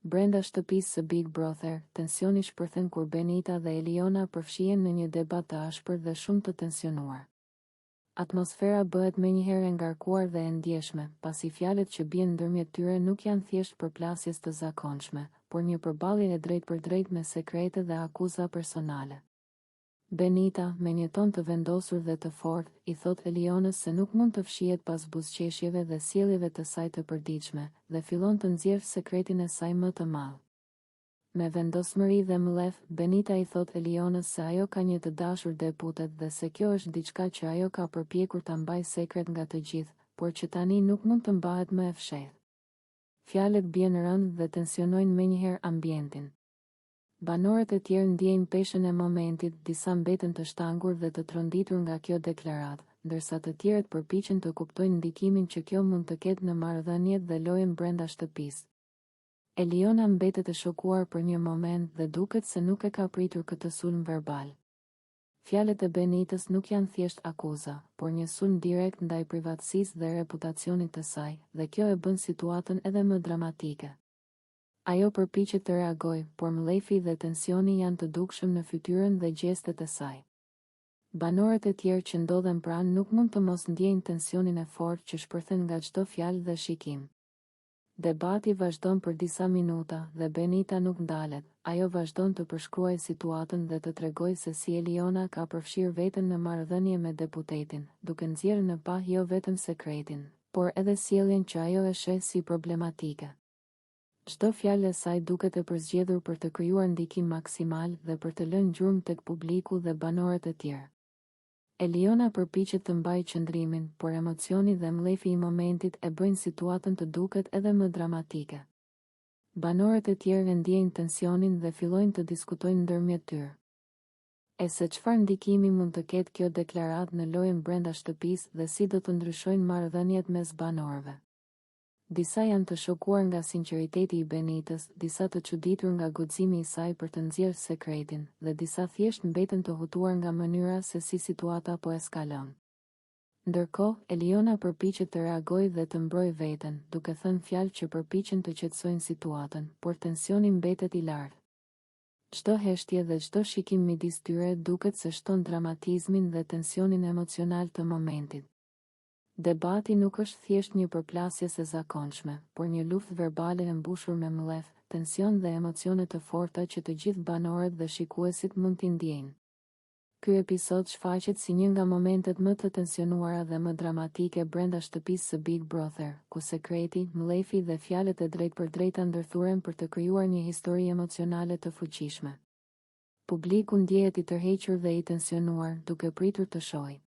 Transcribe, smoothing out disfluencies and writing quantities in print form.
Brenda shtëpisë së Big Brother, tensioni shpërthen kur Benita dhe Eliona përfshihen në një debat të ashpër dhe shumë të tensionuar. Atmosfera bëhet menjëherë e ngarkuar dhe e ndjeshme, pasi fjalët që bien ndërmjet tyre nuk janë thjesht përplasjes të zakonshme, por një përballje e drejtpërdrejtë me sekrete dhe akuza personale. Benita, me një ton të vendosur dhe të fortë, i thot Elionës se nuk mund të fshihet pas buzëqeshjeve dhe sjelljeve të saj të përditshme, dhe fillon të nxjerrë sekretin e saj më të madh. Me vendosmëri dhe mbledh, Benita i thot Elionës se ajo ka një të dashur deputet dhe se kjo është diçka që ajo ka përpjekur ta mbajë sekret nga të gjithë, por që tani nuk mund të mbahet më e fshehtë. Fjalët bien rënd dhe tensionojnë menjëherë ambientin. Banorët e tjerë ndjejnë peshën e momentit, disa mbeten të shtangur dhe të tronditur nga kjo deklaratë, ndërsa të tjerët përpiqen të kuptojnë ndikimin që kjo mund të ketë në marrëdhëniet dhe lojën brenda shtëpisë. Eliona mbetet e shokuar për një moment dhe duket se nuk e ka pritur këtë sulm verbal. Fjalët e Benitës nuk janë thjesht akuza, por një sulm direkt ndaj privatësisë dhe reputacionit të saj, dhe kjo e bën situatën edhe më dramatike. Ajo përpiqet të reagojë, por mlefi dhe tensioni janë të dukshëm në fytyrën dhe gjestet e saj. Banorët e tjerë që ndodhen pranë nuk mund të mos ndjejnë tensionin e fortë që shpërthen nga çdo fjalë dhe shikim. Debati vazhdon për disa minuta dhe Benita nuk ndalet, ajo vazhdon të përshkruajë situatën dhe të tregojë se si Eliona ka përfshirë veten në marrëdhënie me deputetin, duke nxjerrë në pa jo vetëm sekretin, por edhe sjelljen që ajo e sheh si problematike. Çdo fjalë e saj duket e përzgjedhur për të krijuar ndikim maksimal dhe për të lënë gjurmë tek publiku dhe banorët e tjerë. Eliona përpiqet të mbajë qëndrimin, por emocioni dhe mlefi i momentit e bëjnë situatën të duket edhe më dramatike. Banorët e tjerë e ndjejnë tensionin dhe fillojnë të diskutojnë ndërmjet tyre. E se çfarë ndikimi mund të ketë kjo deklaratë në lojën brenda shtëpisë dhe si do të ndryshojnë marrëdhëniet mes banorëve. Disa janë të shokuar nga sinqeriteti i Benitës, disa të çuditur nga guximi i saj për të nxjerrë sekretin, dhe disa thjesht mbeten të hutuar nga mënyra se si situata po eskalon. Ndërkohë, Eliona përpiqet të reagojë dhe të mbrojë veten, duke thënë fjalë që përpiqen të qetësojnë situatën, por tensioni mbetet i lartë. Çdo heshtje dhe çdo shikim midis tyre duket se shton dramatizmin dhe tensionin emocional të momentit. Debati nuk është thjesht një përplasje e zakonshme, por një luftë verbale e mbushur me mlef, tension dhe emocione të forta që të gjithë banorët dhe shikuesit mund t'i ndjejnë. Ky episod shfaqet si një nga momentet më të tensionuara dhe më dramatike brenda shtëpisë së Big Brother, ku sekreti, mlefi dhe fjalët e drejtpërdrejta ndërthuren për të krijuar një histori emocionale të fuqishme. Publiku ndjehet i tërhequr dhe i tensionuar, duke pritur të shohë.